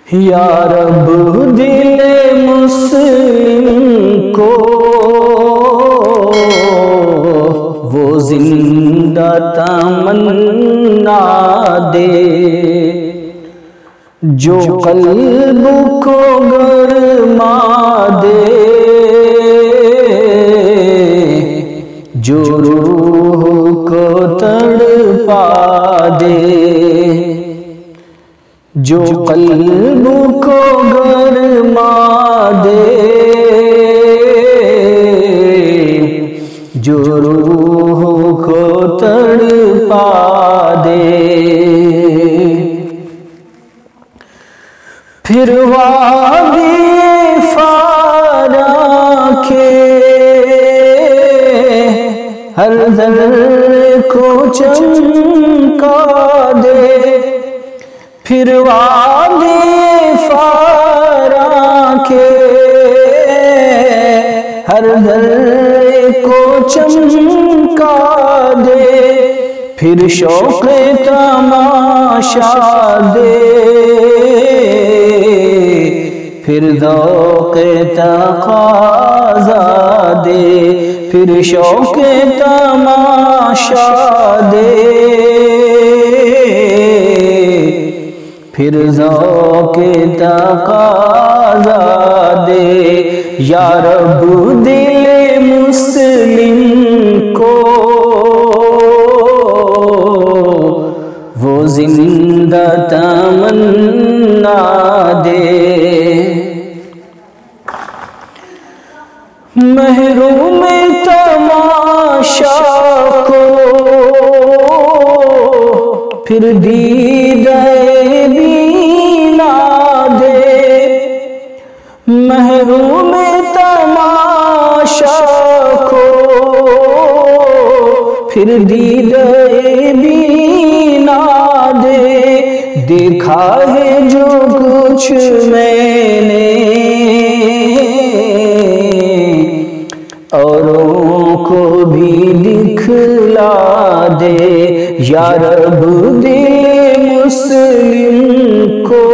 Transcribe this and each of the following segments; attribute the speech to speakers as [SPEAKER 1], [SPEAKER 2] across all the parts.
[SPEAKER 1] یا رب دل مسلم کو وہ زندہ تمنا دے، جو قلب کو گرما دے، جو روح کو تڑپا دے، جو قلب کو گرما دے، جو روح کو تڑپا دے۔ پھر وادی فارا کے ہر ذرے کو چمکا دے، پھر وادی فارا کے ہر ذرے کو چمکا دے، پھر شوق تماشا دے، پھر ذوق تقاضا دے، پھر شوق تماشا دے، پھر ذوق تقاضا دے۔ یا رب دل مسلم کو وہ زندہ تمنا دے، محروم تماشا کو پھر دیدہ بینا دے، محروم تماشا کو پھر دیدہ بینا دے، دیکھا ہے جو کچھ میں نے اوروں کو بھی دکھلا دے، یا رب دل مسلم کو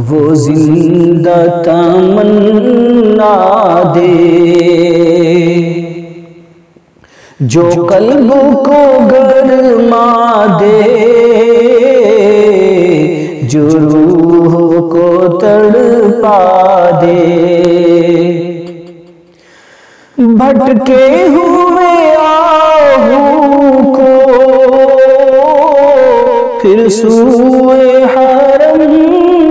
[SPEAKER 1] وہ زندہ تمنا دے، جو قلب کو گرما دے، جو روح کو تڑپا دے، بھٹکے ہوئے آہو کو پھر سوئے حرم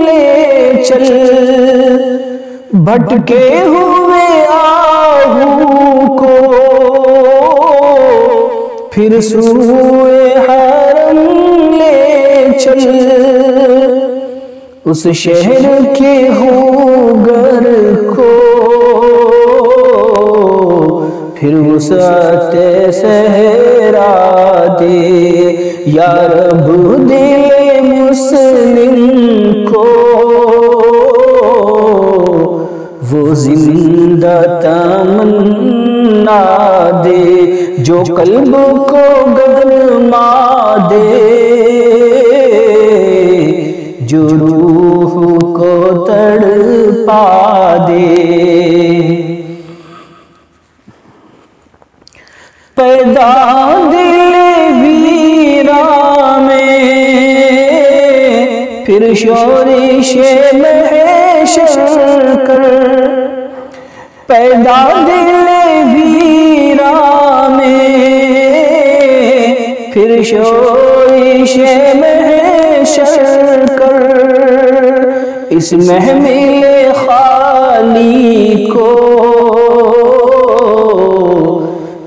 [SPEAKER 1] لے چل، بھٹکے ہوئے آہو کو پھر سوئے حرم لے چل، اس شہر کے ہوگر کو پھر وسعت صحرا دے، یا رب دل مسلم کو وہ زندہ تمنا دے، جو قلب کو گرما دے، جو روح کو تڑپا دے۔ پیدا دل ویراں میں پھر شورش محشر کر، پیدا دل ویراں میں پھر شورش محشر کر، اس محمل خالی کو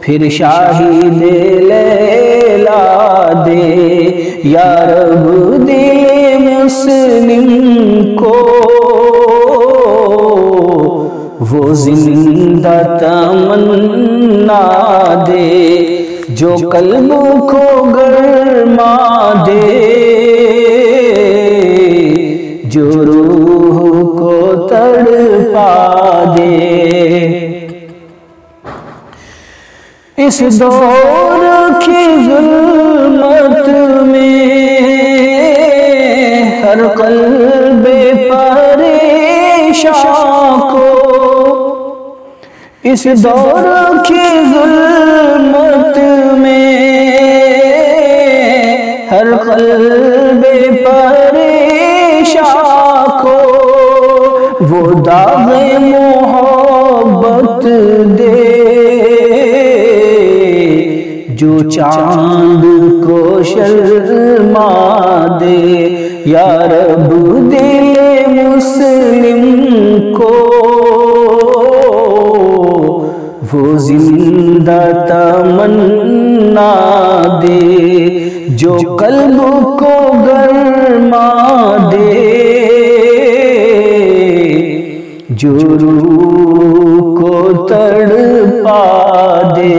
[SPEAKER 1] پھر شاہد لیلا دے، یا رب دل مسلم کو وہ زندہ تمنا دے، جو قلب کو گرما دے، جو روح کو تڑپا دے۔ اس دور کی ظلمت میں ہر قلب پریشان کو اس دور کی ظلمت میں، ہر قلب پریشان کو وہ داغ محبت دے جو چاند کو شرما دے۔ یا رب دل مسلم کو وہ زندہ تمنا دے جو قلب کو گرما دے، جو روح کو تڑپا دے۔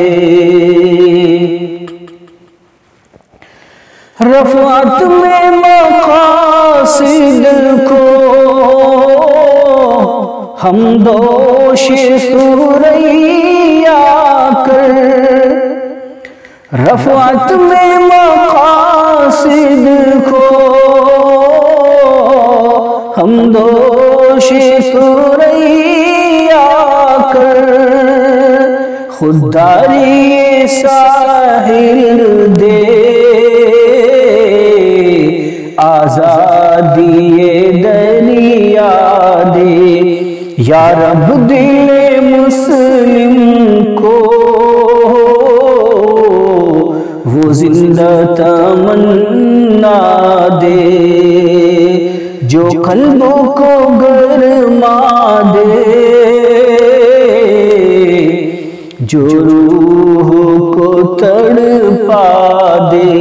[SPEAKER 1] رفعت میں مقاصد کو حمدوش ثریا کر، رفعت میں مقاصد کو حمدوش ثریا کر، خودداری ساحل دے آزادی دریا دے۔ یا رب دل مسلم کو وہ زندہ تمنا دے جو قلب کو گرما دے، جو روح کو تڑپا دے۔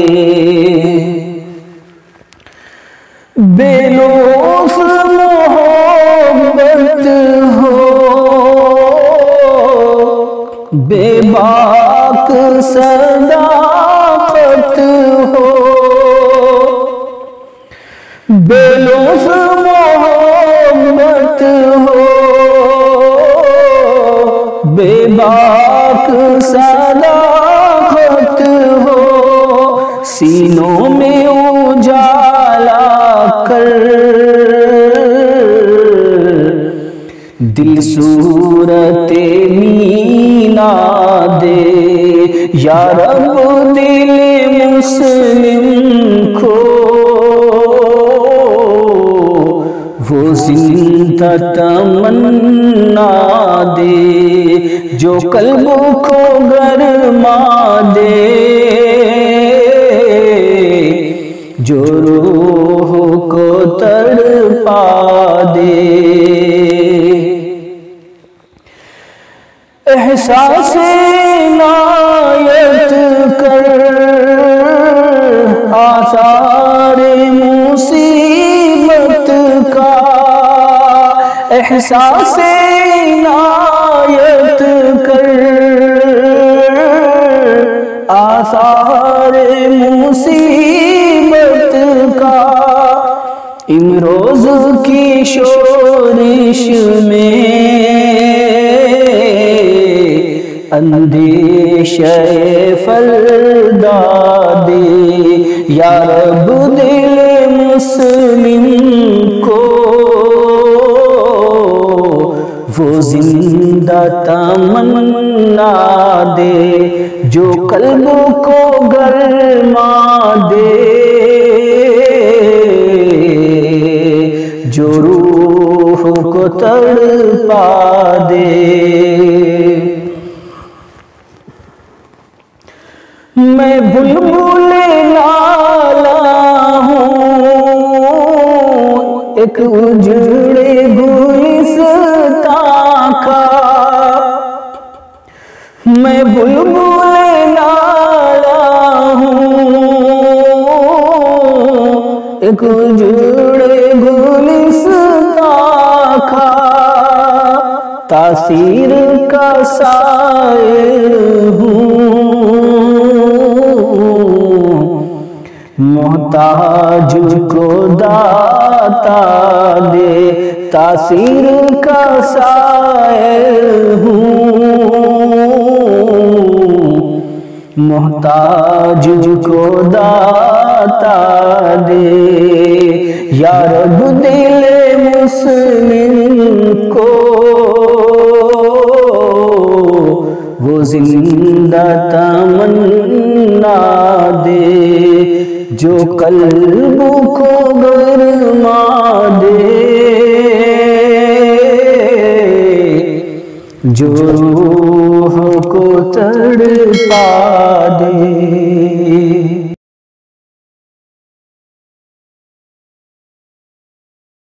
[SPEAKER 1] بے لوث محبت ہو، بے باک صداقت ہو، بے لوث محبت ہو، بے باک صداقت ہو، سینوں میں اجالا کر دل صورت مینا دے۔ یا رب دل مسلم کو وہ زندہ تمنا دے جو قلب کو گرما دے، جو روح کو تڑپا دے۔ احساس عنایت کر آثار مصیبت کا، احساس عنایت کر آثار مصیبت کا، امروز کی شورش میں اندیشہ فردا دے۔ یا رب دل مسلم کو وہ زندہ تمنا دے جو قلب کو گرما دے، جو روح کو تڑپا دے۔ میں بلبل لالا ہوں ایک اجڑے گلستاں کا، میں بلبل لالا ہوں ایک اجڑے گلستاں کا، تاثیر کا سائل ہوں، محتاج کو داتا دے، تاثیر کا سائل ہوں، محتاج کو داتا عطا دے یا رب دل مسلم کو وہ زندہ تمنا دے جو قلب کو گرما دے جو روح کو تڑپا دے